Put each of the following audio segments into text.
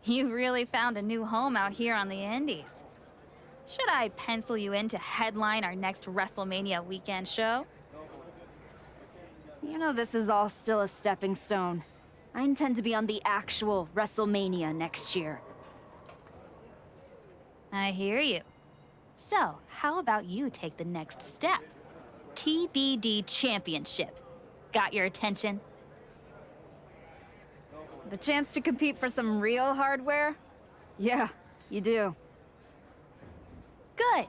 You really found a new home out here on the Indies. Should I pencil you in to headline our next WrestleMania weekend show? You know this is all still a stepping stone. I intend to be on the actual WrestleMania next year. I hear you. So, how about you take the next step? TBD Championship. Got your attention? The chance to compete for some real hardware? Yeah, you do. Good.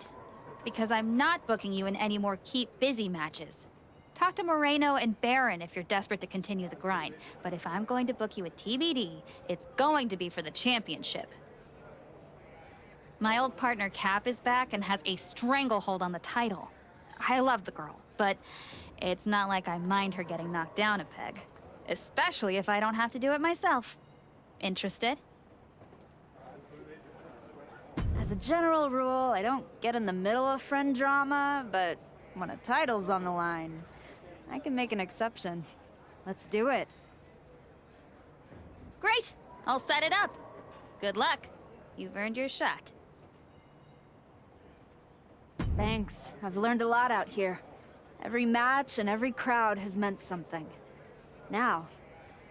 Because I'm not booking you in any more keep busy matches. Talk to Moreno and Baron if you're desperate to continue the grind. But if I'm going to book you at TBD, it's going to be for the championship. My old partner Cap is back and has a stranglehold on the title. I love the girl, but it's not like I mind her getting knocked down a peg. Especially if I don't have to do it myself. Interested? As a general rule, I don't get in the middle of friend drama, but when a title's on the line, I can make an exception. Let's do it. Great! I'll set it up. Good luck. You've earned your shot. Thanks. I've learned a lot out here. Every match and every crowd has meant something. Now,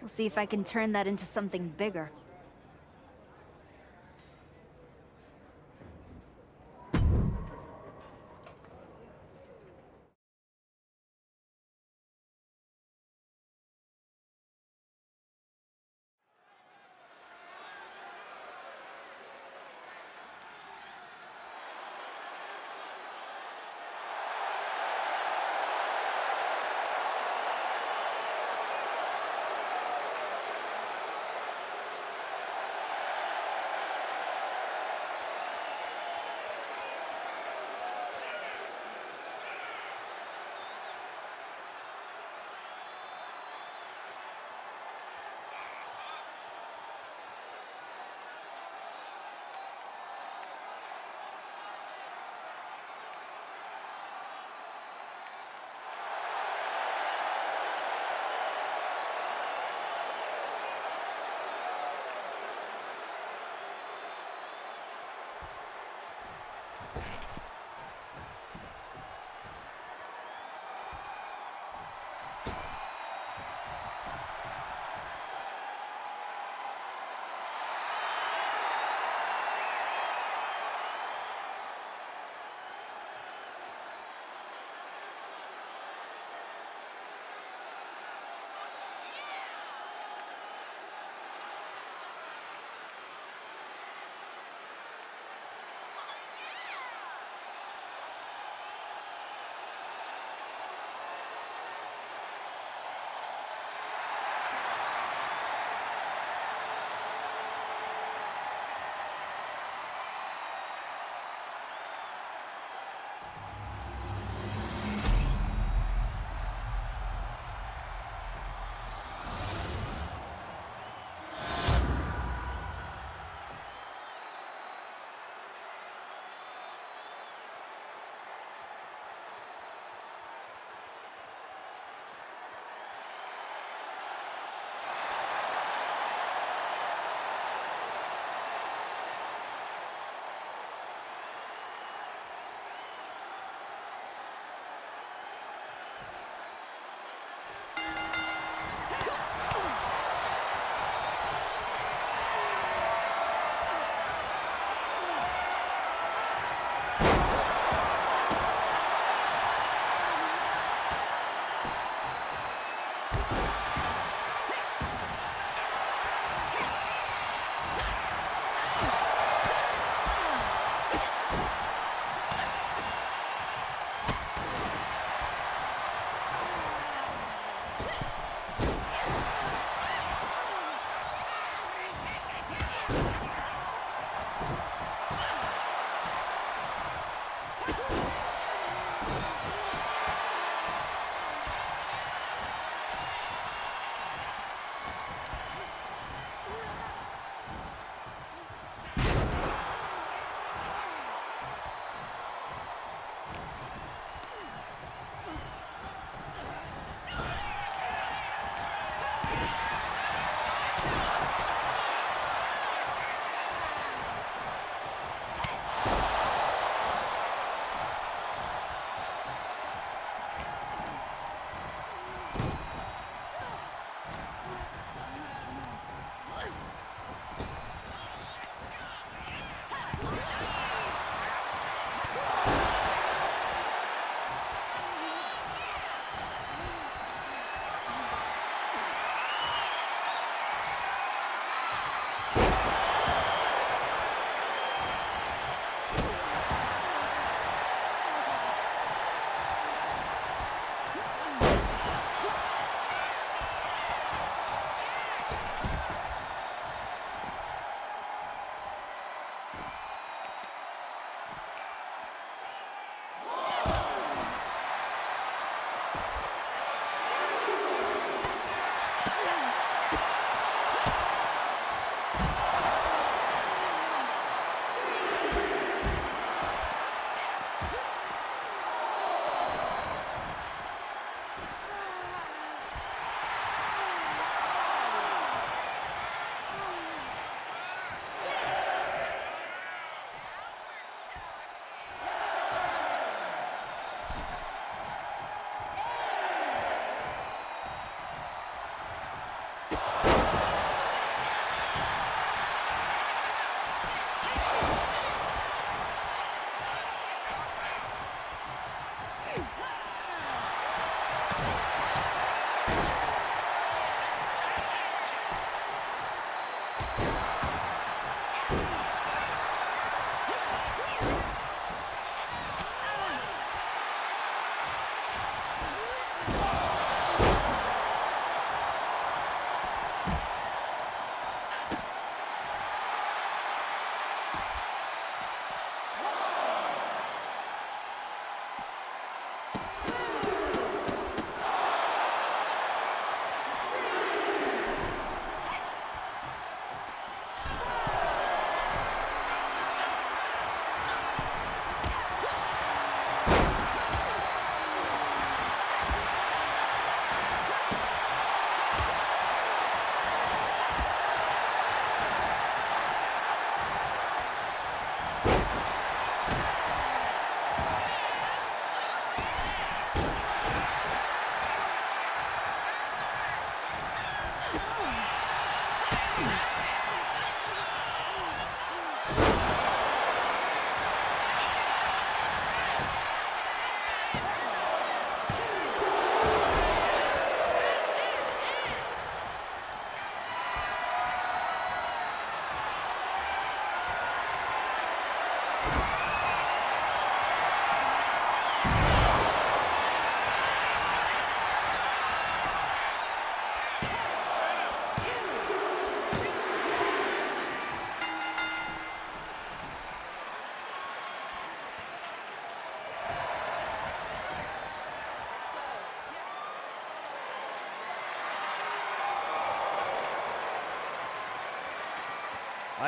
we'll see if I can turn that into something bigger.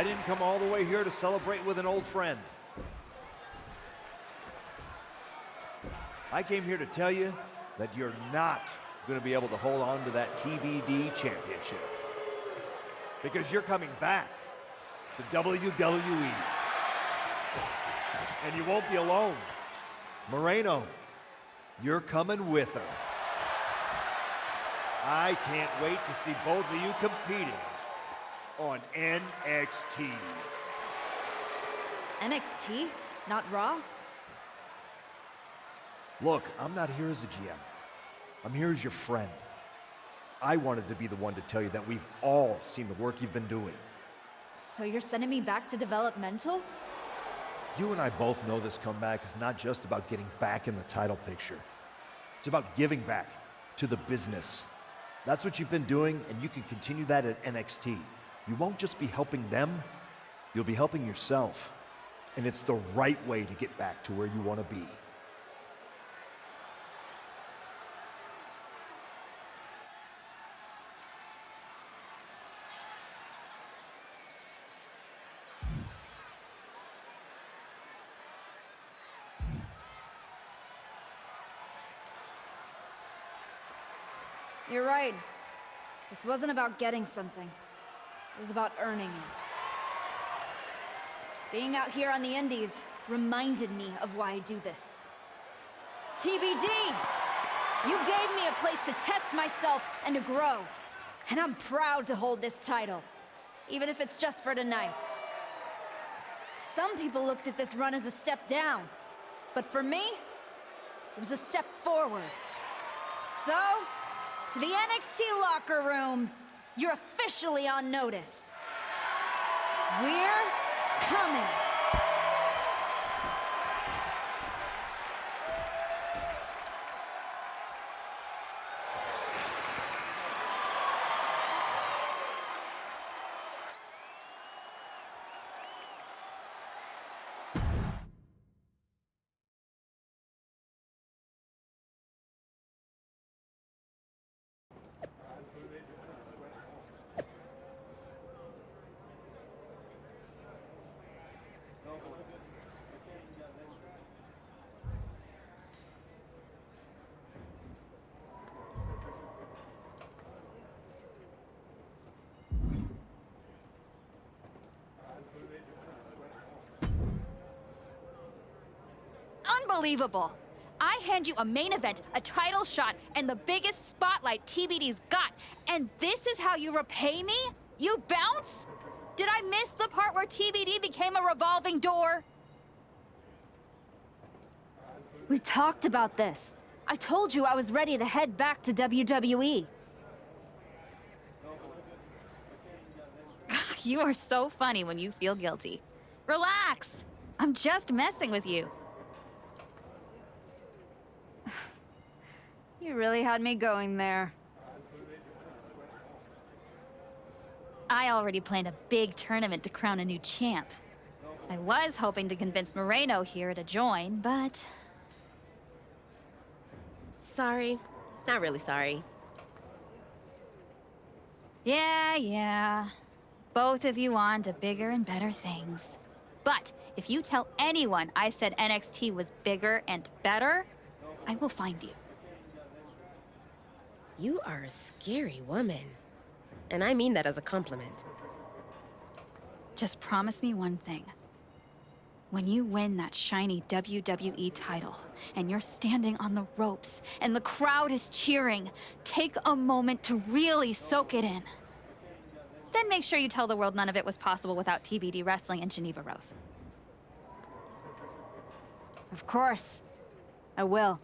I didn't come all the way here to celebrate with an old friend. I came here to tell you that you're not going to be able to hold on to that TBD championship. Because you're coming back to WWE. And you won't be alone. Moreno, you're coming with her. I can't wait to see both of you competing on NXT. NXT? Not Raw? Look, I'm not here as a GM. I'm here as your friend. I wanted to be the one to tell you that we've all seen the work you've been doing. So you're sending me back to developmental? You and I both know this comeback is not just about getting back in the title picture. It's about giving back to the business. That's what you've been doing, and you can continue that at NXT. You won't just be helping them, you'll be helping yourself. And it's the right way to get back to where you want to be. You're right. This wasn't about getting something. It was about earning it. Being out here on the Indies reminded me of why I do this. TBD! You gave me a place to test myself and to grow. And I'm proud to hold this title, even if it's just for tonight. Some people looked at this run as a step down, but for me, it was a step forward. So, to the NXT locker room, you're officially on notice. We're coming. Unbelievable! I hand you a main event, a title shot, and the biggest spotlight TBD's got, and this is how you repay me? You bounce? Did I miss the part where TBD became a revolving door? We talked about this. I told you I was ready to head back to WWE. You are so funny when you feel guilty. Relax! I'm just messing with you. You really had me going there. I already planned a big tournament to crown a new champ. I was hoping to convince Moreno here to join, but... Sorry. Not really sorry. Yeah. Both of you on to bigger and better things. But if you tell anyone I said NXT was bigger and better, I will find you. You are a scary woman. And I mean that as a compliment. Just promise me one thing. When you win that shiny WWE title, and you're standing on the ropes, and the crowd is cheering, take a moment to really soak it in. Then make sure you tell the world none of it was possible without TBD wrestling in Geneva Rose. Of course. I will.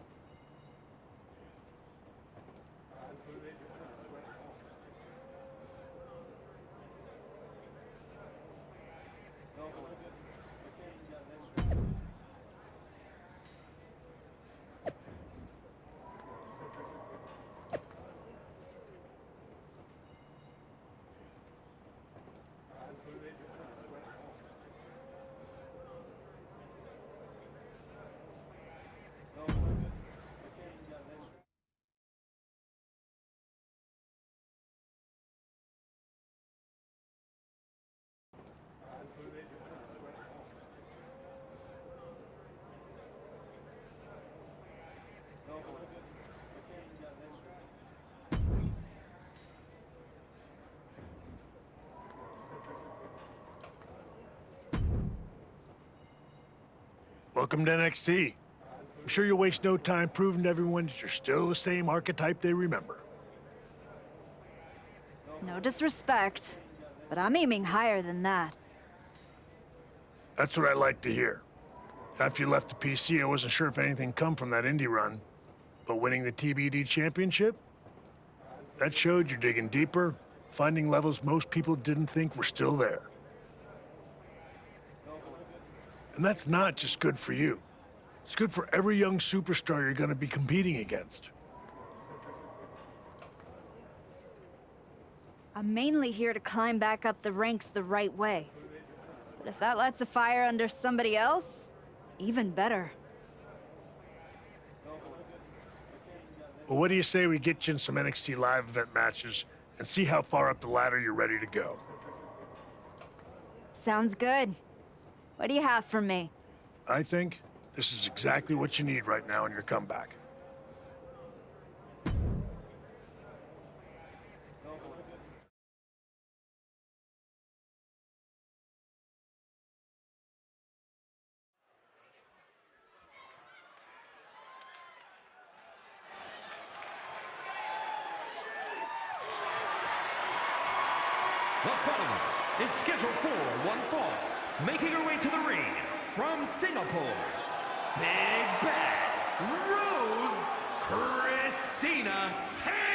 Welcome to NXT. I'm sure you'll waste no time proving to everyone that you're still the same archetype they remember. No disrespect, but I'm aiming higher than that. That's what I like to hear. After you left the PC, I wasn't sure if anything come from that indie run. But winning the TBD championship? That showed you're digging deeper, finding levels most people didn't think were still there. And that's not just good for you. It's good for every young superstar you're going to be competing against. I'm mainly here to climb back up the ranks the right way. But if that lights a fire under somebody else, even better. Well, what do you say we get you in some NXT live event matches and see how far up the ladder you're ready to go? Sounds good. What do you have for me? I think this is exactly what you need right now in your comeback. The following is scheduled for one fall. Making her way to the ring from Singapore, Big Bad Rose Christina Terror!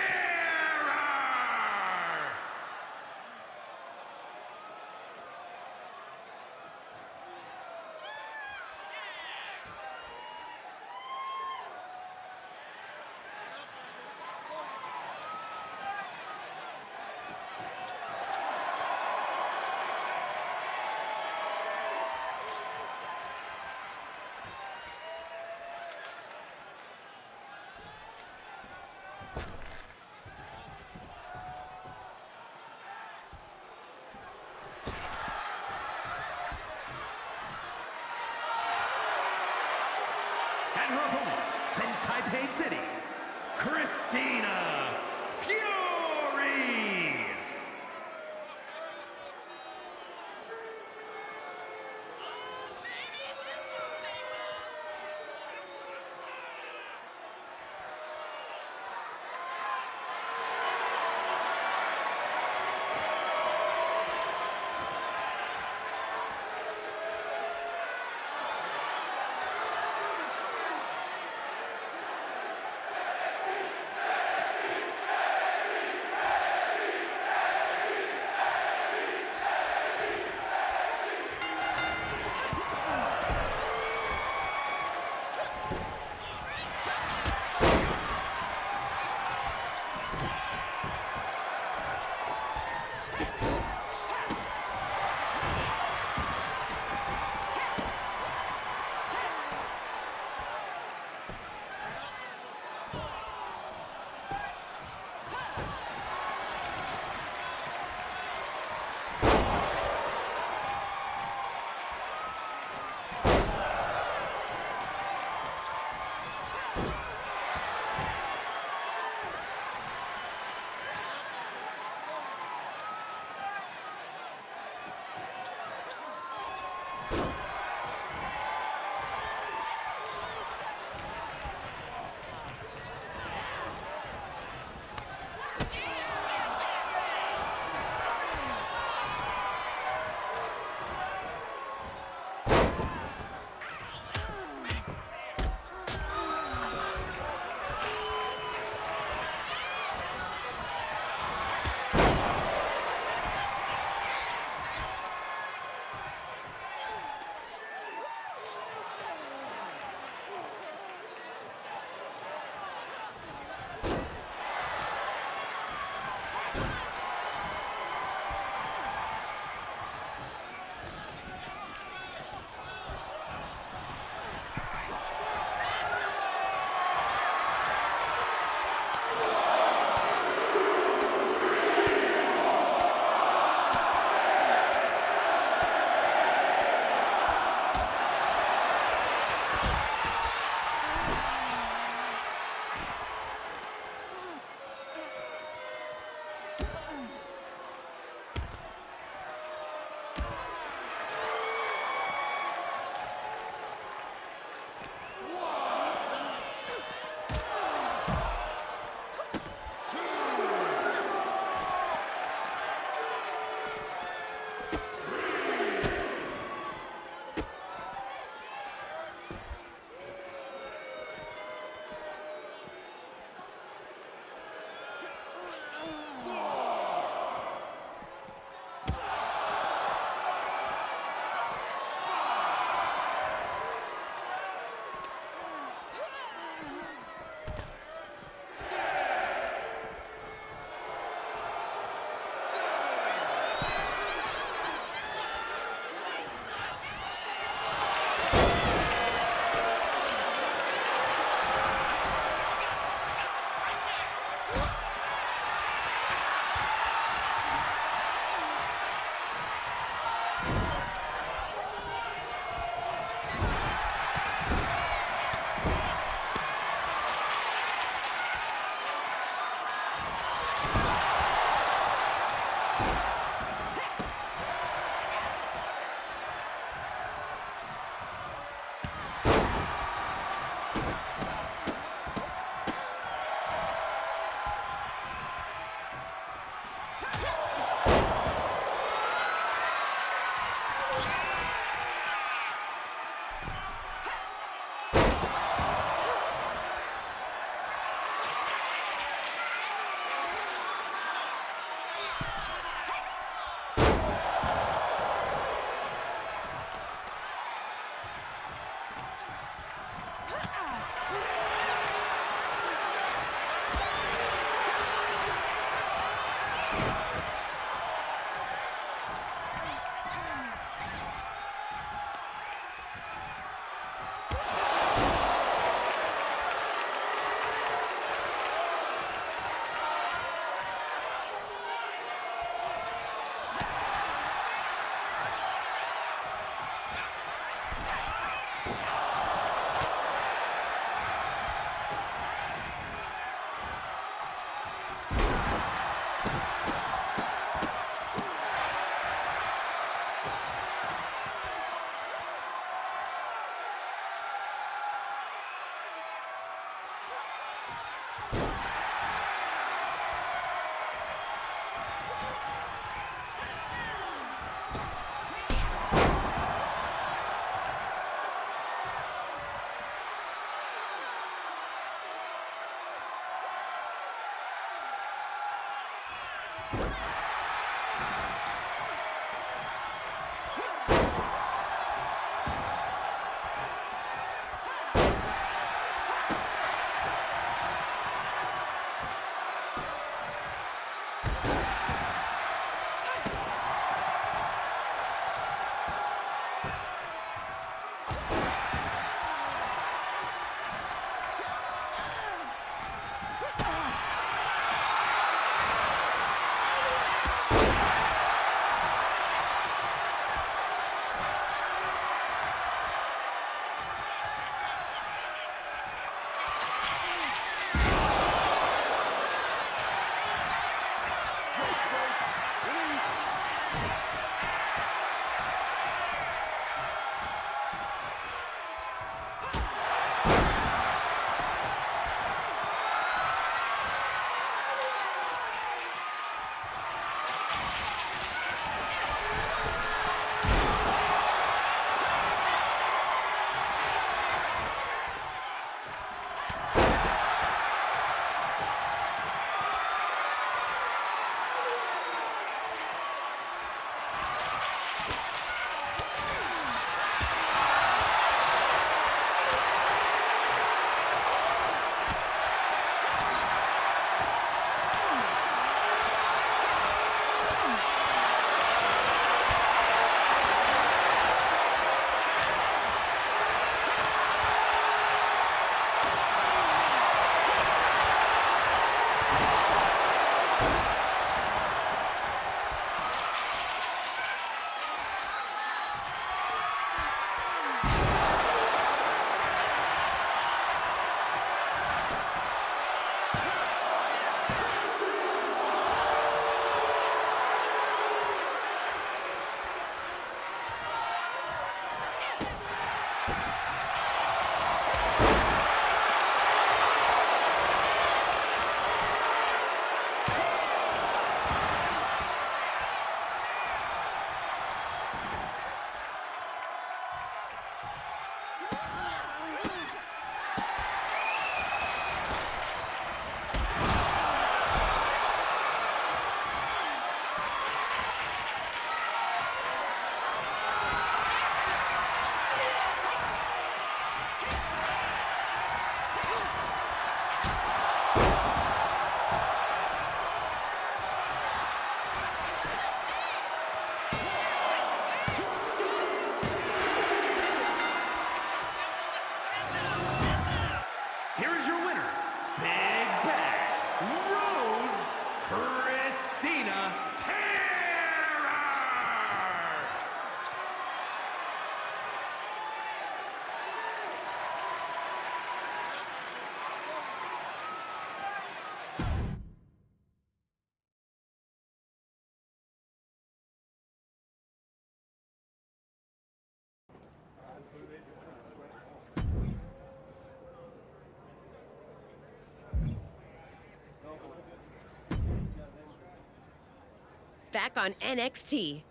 Back on NXT.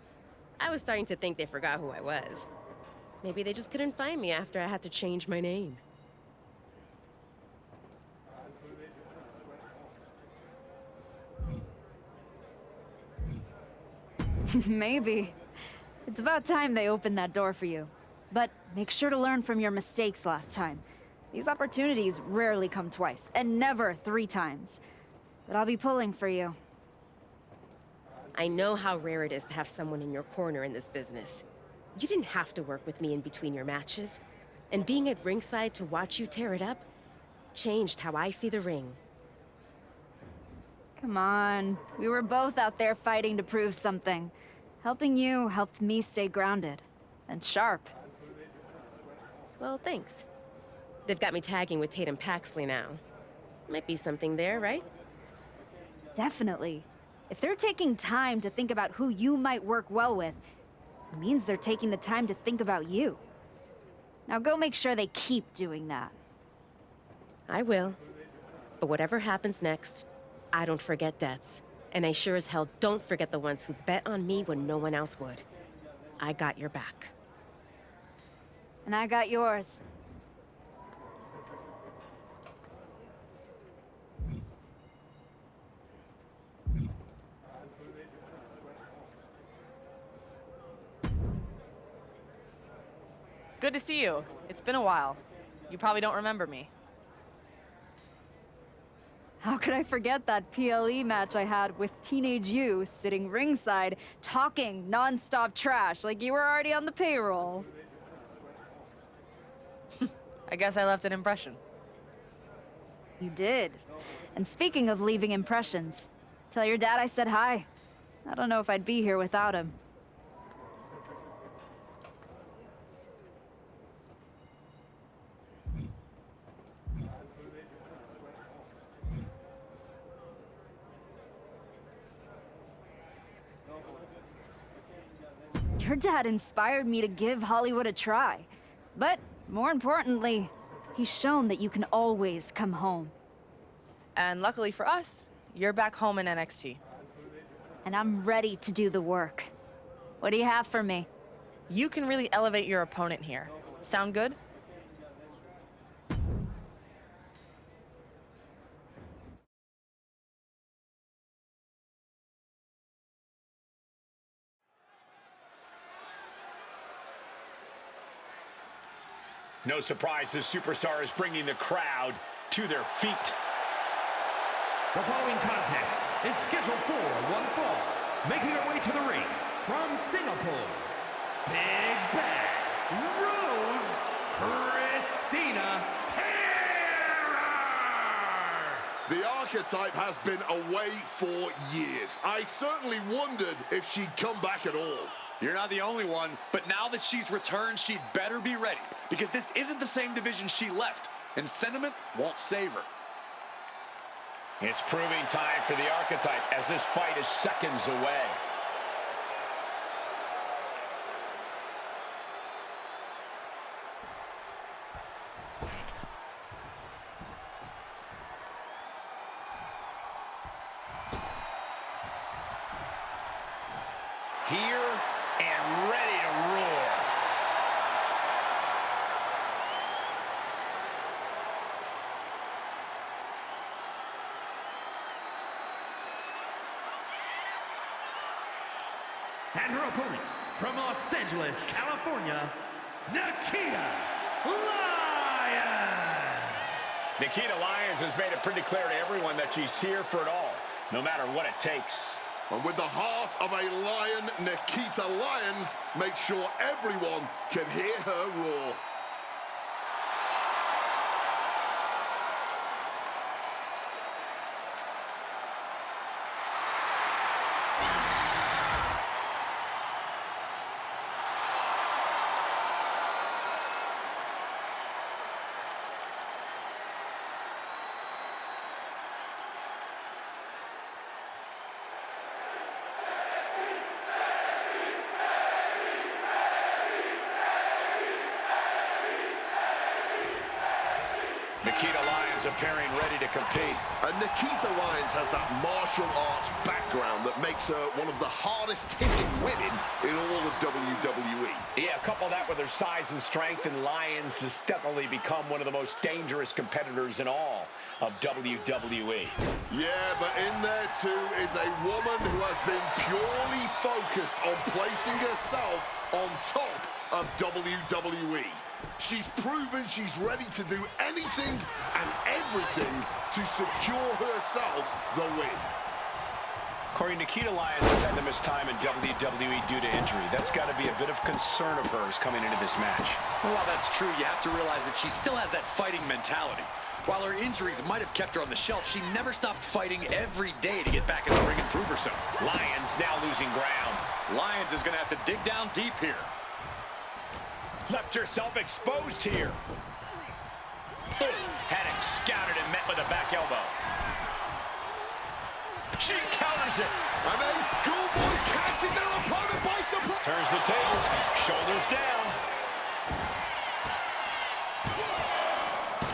I was starting to think they forgot who I was. Maybe they just couldn't find me after I had to change my name. Maybe. It's about time they opened that door for you. But make sure to learn from your mistakes last time. These opportunities rarely come twice, and never 3 times. But I'll be pulling for you. I know how rare it is to have someone in your corner in this business. You didn't have to work with me in between your matches. And being at ringside to watch you tear it up changed how I see the ring. Come on. We were both out there fighting to prove something. Helping you helped me stay grounded. And sharp. Well, thanks. They've got me tagging with Tatum Paxley now. Might be something there, right? Definitely. If they're taking time to think about who you might work well with, it means they're taking the time to think about you. Now go make sure they keep doing that. I will. But whatever happens next, I don't forget debts. And I sure as hell don't forget the ones who bet on me when no one else would. I got your back. And I got yours. Good to see you. It's been a while. You probably don't remember me. How could I forget that PLE match I had with teenage you sitting ringside, talking non-stop trash like you were already on the payroll? I guess I left an impression. You did. And speaking of leaving impressions, tell your dad I said hi. I don't know if I'd be here without him. Your dad inspired me to give Hollywood a try. But more importantly, he's shown that you can always come home. And luckily for us, you're back home in NXT. And I'm ready to do the work. What do you have for me? You can really elevate your opponent here. Sound good? No surprise, this superstar is bringing the crowd to their feet. The following contest is scheduled for one fall. Making her way to the ring from Singapore, Big Bad Rose Christina Terror! The archetype has been away for years. I certainly wondered if she'd come back at all. You're not the only one, but now that she's returned, she'd better be ready, because this isn't the same division she left, and sentiment won't save her. It's proving time for the archetype as this fight is seconds away. Here and ready to roar. And her opponent from Los Angeles, California, Nikita Lyons! Nikita Lyons has made it pretty clear to everyone that she's here for it all, no matter what it takes. And with the heart of a lion, Nikita Lyons makes sure everyone can hear her roar. Nikita Lyons appearing ready to compete. And Nikita Lyons has that martial arts background that makes her one of the hardest hitting women in all of WWE. Yeah, couple that with her size and strength, and Lyons has definitely become one of the most dangerous competitors in all of WWE. Yeah, but in there too is a woman who has been purely focused on placing herself on top of WWE. She's proven she's ready to do anything and everything to secure herself the win. Corey, Nikita Lyons has had to miss time in WWE due to injury. That's got to be a bit of concern of hers coming into this match. Well, while that's true, you have to realize that she still has that fighting mentality. While her injuries might have kept her on the shelf, she never stopped fighting every day to get back in the ring and prove herself. Lyons now losing ground. Lyons is going to have to dig down deep here. Left herself exposed here. Had it scouted and met with a back elbow. She counters it. And a schoolboy catching their opponent by surprise. Turns the tables, shoulders down.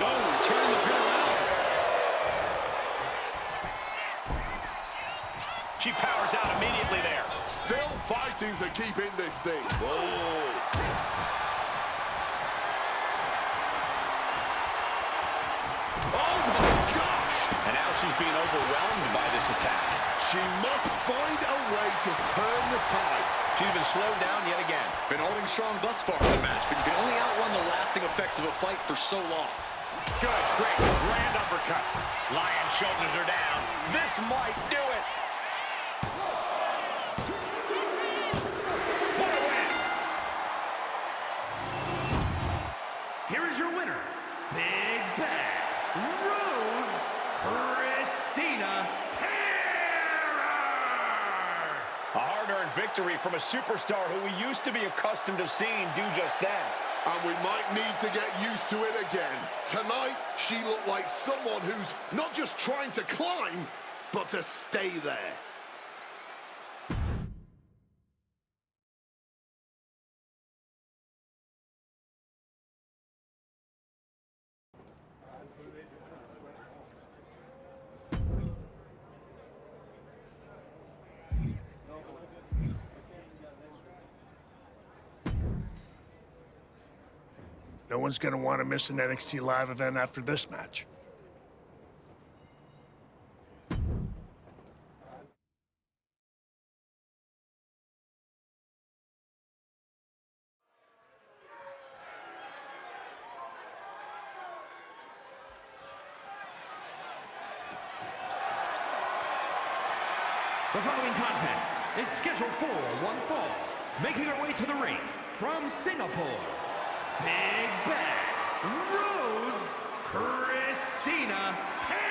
Oh, turning the pin around. She powers out immediately there. Still fighting to keep in this thing. Whoa. Oh my gosh! And now she's being overwhelmed by this attack. She must find a way to turn the tide. She's been slowed down yet again. Been holding strong thus far in the match, but you can only outrun the lasting effects of a fight for so long. Good, great, grand uppercut. Lion shoulders her down. This might do it. What a win. Here is your winner, Big Bad Rose Christina Terror! A hard-earned victory from a superstar who we used to be accustomed to seeing do just that. And we might need to get used to it again. Tonight, she looked like someone who's not just trying to climb, but to stay there. No one's going to want to miss an NXT live event after this match. The following contest is scheduled for one fall. Making her way to the ring from Singapore, Big Bad Rose Christina Terror!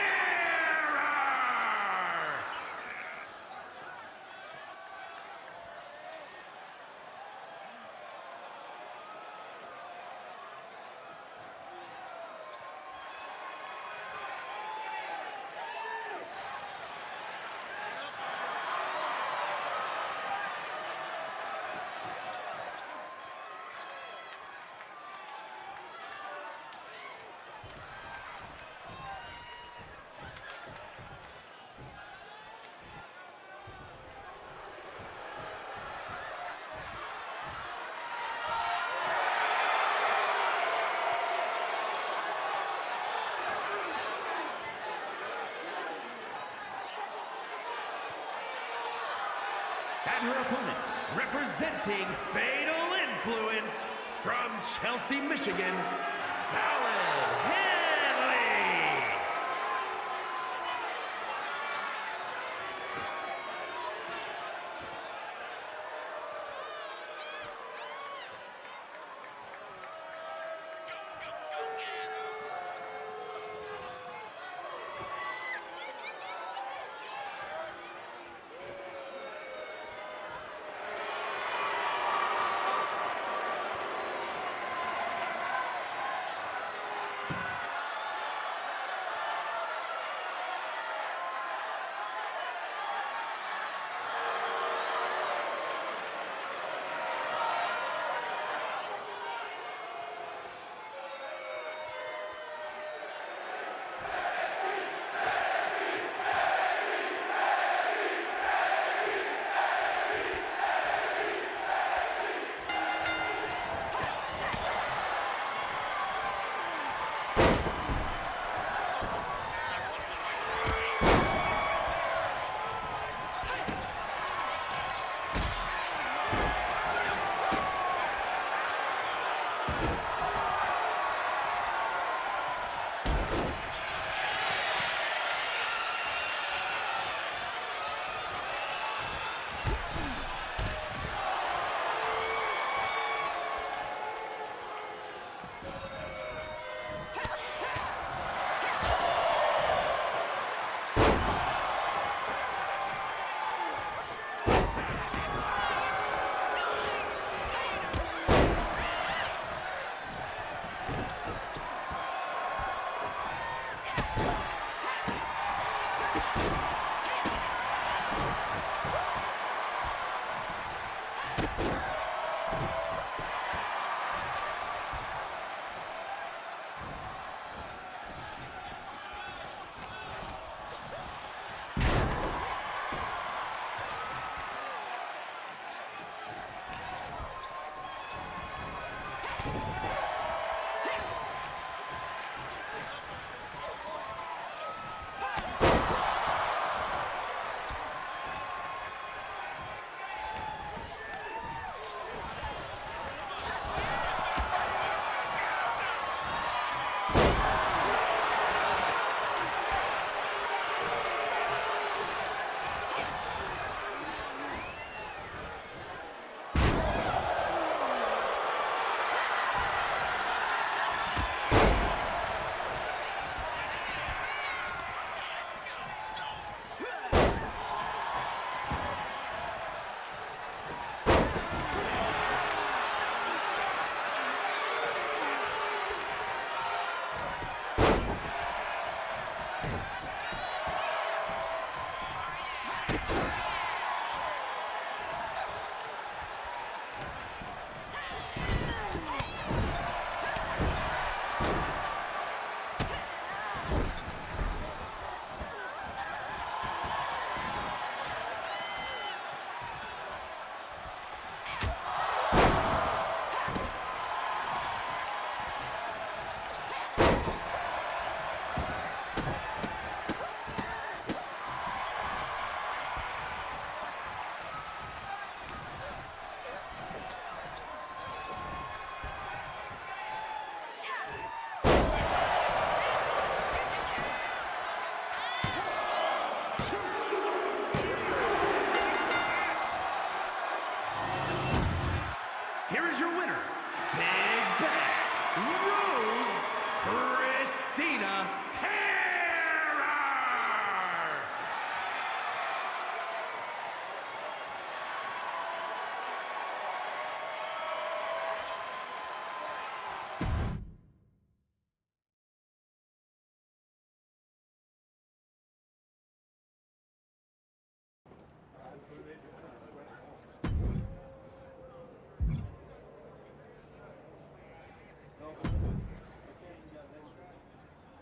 And her opponent, representing Fatal Influence from Chelsea, Michigan, Fallon Henley.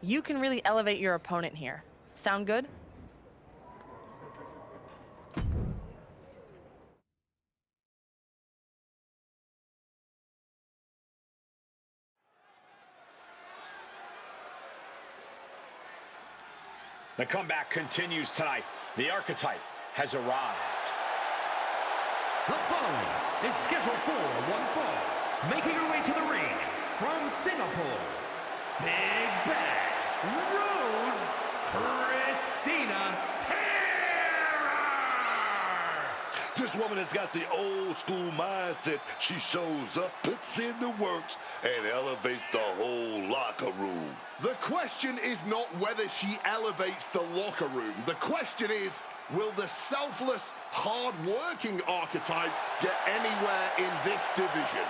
You can really elevate your opponent here. Sound good? The comeback continues tonight. The Archetype has arrived. The following is scheduled for one fall. Making her way to the ring from Singapore, Big Bad Rose Christina Terror! This woman has got the old school mindset. She shows up, puts in the works, and elevates the whole locker room. The question is not whether she elevates the locker room. The question is, will the selfless, hard-working Archetype get anywhere in this division?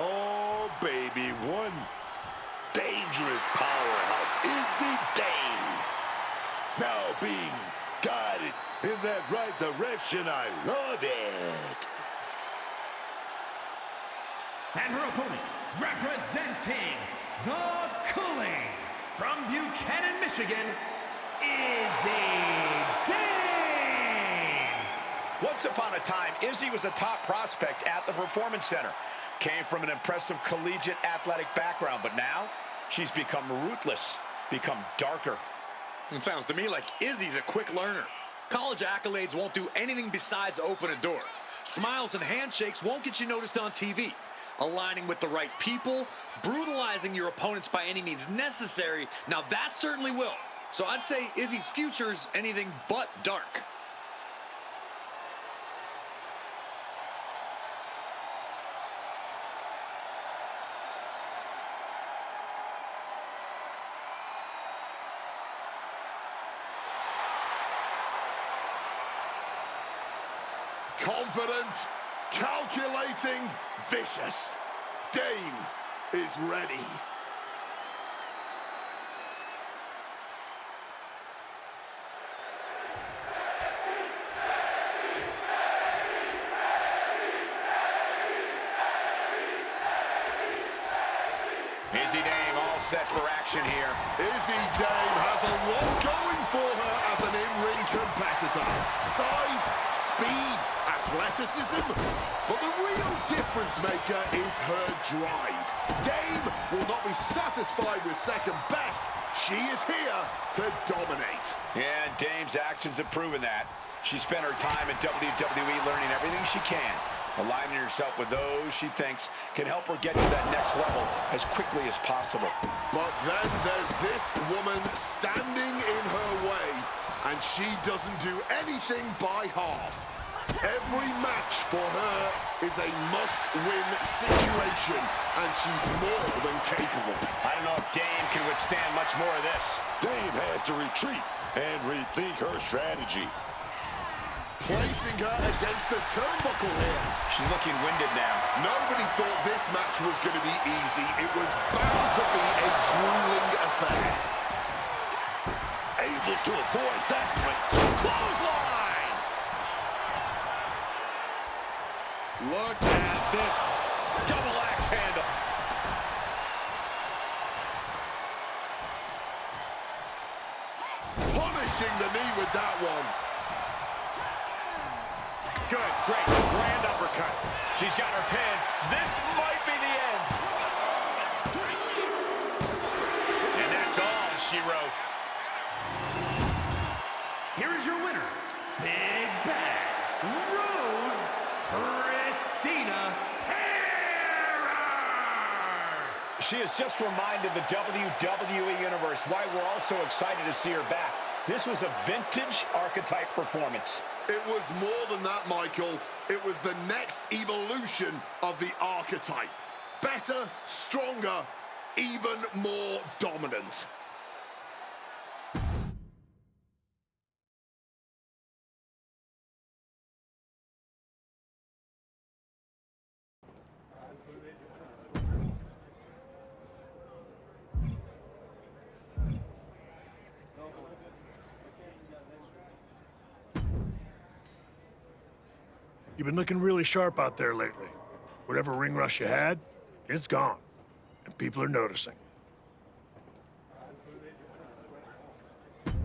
Oh, baby, one dangerous powerhouse. Izzy Dane. Now being guided in that right direction. I love it. And her opponent, representing the Cooling from Buchanan, Michigan, Izzy Dane. Once upon a time, Izzy was a top prospect at the Performance Center. Came from an impressive collegiate athletic background, but now she's become ruthless, become darker. It sounds to me like Izzy's a quick learner. College accolades won't do anything besides open a door. Smiles and handshakes won't get you noticed on TV. Aligning with the right people, brutalizing your opponents by any means necessary, now that certainly will. So I'd say Izzy's future's anything but dark. Confident, calculating, vicious. Dane is ready. Izzy Dane all set for action here. Izzy Dane has a lot going for her as an in-ring competitor. Size, speed, athleticism, but the real difference maker is her drive. Dame will not be satisfied with second best. She is here to dominate. Yeah, and Dame's actions have proven that. She spent her time at WWE learning everything she can, aligning herself with those she thinks can help her get to that next level as quickly as possible. But then there's this woman standing in her way, and she doesn't do anything by half. Every match for her is a must-win situation, and she's more than capable. I don't know if Dame can withstand much more of this. Dame has to retreat and rethink her strategy. Placing her against the turnbuckle here. She's looking winded now. Nobody thought this match was going to be easy. It was bound to be a grueling affair. Able to avoid that clothesline. Look at this double axe handle. Punishing the knee with that one. Good, great, grand uppercut. She's got her pin. This might be the end. And that's all she wrote. Here is your winner, Big Bad Rose Christina Terror! She has just reminded the WWE Universe why we're all so excited to see her back. This was a vintage Archetype performance. It was more than that, Michael. It was the next evolution of the Archetype. Better, stronger, even more dominant. You've been looking really sharp out there lately. Whatever ring rush you had, it's gone. And people are noticing.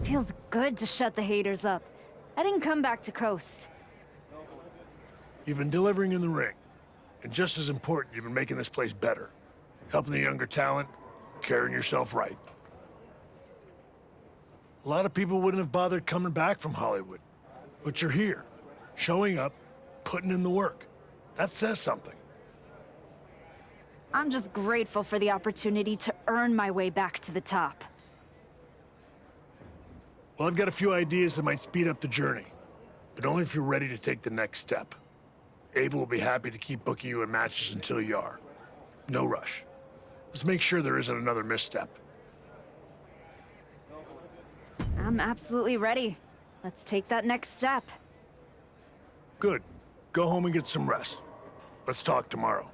Feels good to shut the haters up. I didn't come back to coast. You've been delivering in the ring. And just as important, you've been making this place better. Helping the younger talent, carrying yourself right. A lot of people wouldn't have bothered coming back from Hollywood. But you're here, showing up, putting in the work. That says something. I'm just grateful for the opportunity to earn my way back to the top. Well, I've got a few ideas that might speed up the journey, but only if you're ready to take the next step. Ava will be happy to keep booking you in matches until you are. No rush. Let's make sure there isn't another misstep. I'm absolutely ready. Let's take that next step. Good. Go home and get some rest. Let's talk tomorrow.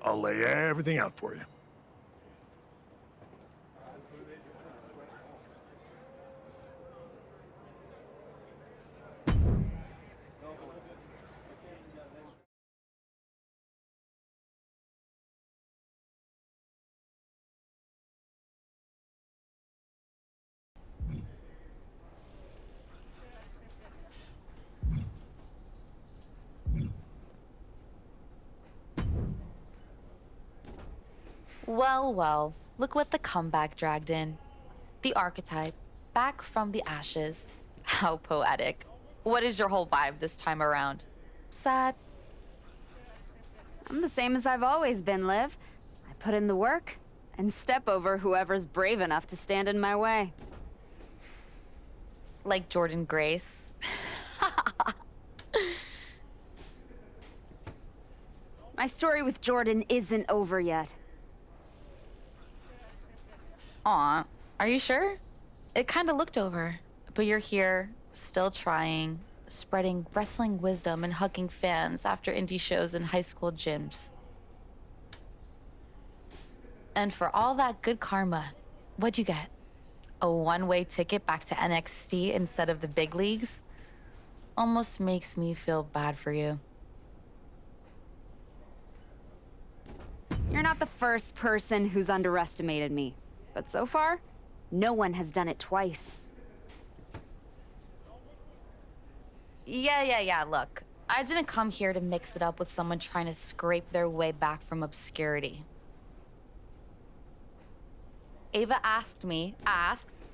I'll lay everything out for you. Well, well, look what the comeback dragged in. The archetype, back from the ashes. How poetic. What is your whole vibe this time around? Sad? I'm the same as I've always been, Liv. I put in the work and step over whoever's brave enough to stand in my way. Like Jordan Grace? My story with Jordan isn't over yet. Aw, are you sure? It kinda looked over. But you're here, still trying, spreading wrestling wisdom and hugging fans after indie shows and high school gyms. And for all that good karma, what'd you get? A one-way ticket back to NXT instead of the big leagues? Almost makes me feel bad for you. You're not the first person who's underestimated me. But so far, no one has done it twice. Yeah, look. I didn't come here to mix it up with someone trying to scrape their way back from obscurity. Ava asked,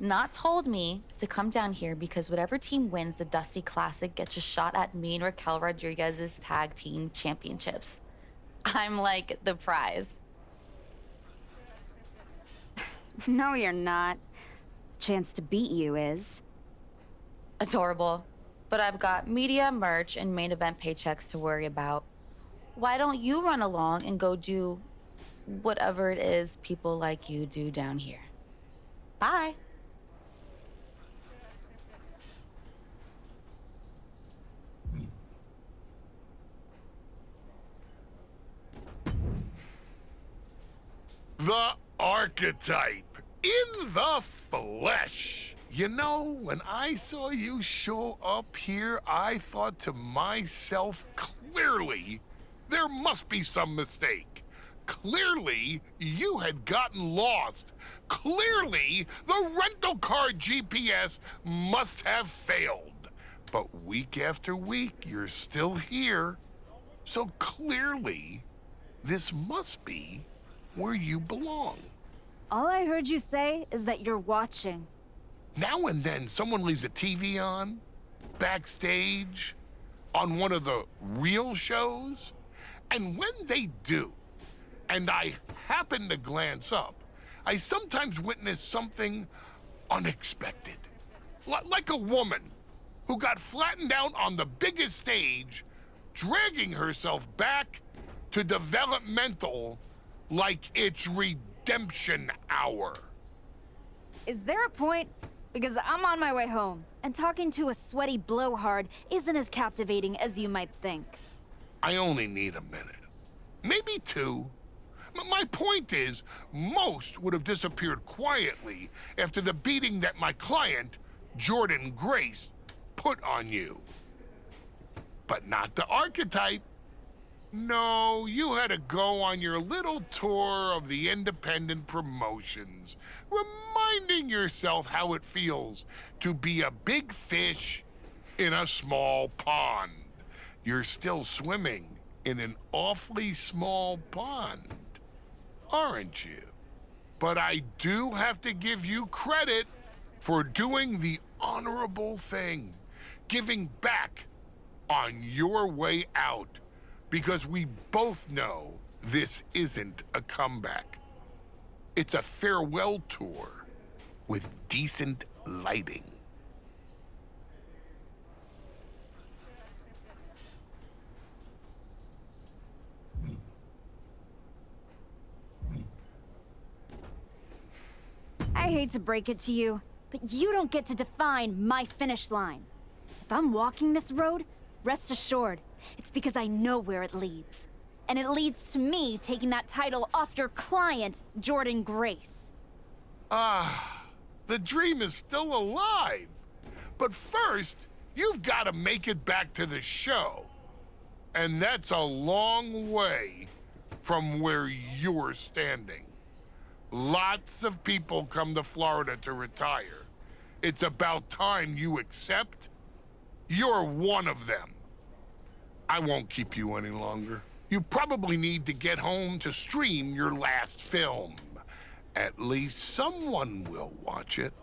not told me, to come down here because whatever team wins the Dusty Classic gets a shot at me and Raquel Rodriguez's tag team championships. I'm like the prize. No, you're not. Chance to beat you is. Adorable. But I've got media, merch, and main event paychecks to worry about. Why don't you run along and go do whatever it is people like you do down here? Bye. The archetype in the flesh. You know, when I saw you show up here, I thought to myself, clearly, there must be some mistake. Clearly, you had gotten lost. Clearly, the rental car GPS must have failed. But week after week, you're still here. So clearly, this must be where you belong. All I heard you say is that you're watching. Now and then, someone leaves a TV on, backstage, on one of the real shows, and when they do, and I happen to glance up, I sometimes witness something unexpected. Like a woman who got flattened out on the biggest stage, dragging herself back to developmental like it's redemption hour. Is there a point? Because I'm on my way home, and talking to a sweaty blowhard isn't as captivating as you might think. I only need a minute. Maybe two. My point is, most would have disappeared quietly after the beating that my client, Jordan Grace, put on you. but not the archetype. No, you had to go on your little tour of the independent promotions, reminding yourself how it feels to be a big fish in a small pond. You're still swimming in an awfully small pond, aren't you? But I do have to give you credit for doing the honorable thing, giving back on your way out. Because we both know this isn't a comeback. It's a farewell tour with decent lighting. I hate to break it to you, but you don't get to define my finish line. If I'm walking this road, rest assured, it's because I know where it leads. And it leads to me taking that title off your client, Jordan Grace. The dream is still alive. But first, you've got to make it back to the show. And that's a long way from where you're standing. Lots of people come to Florida to retire. It's about time you accept you're one of them. I won't keep you any longer. You probably need to get home to stream your last film. At least someone will watch it.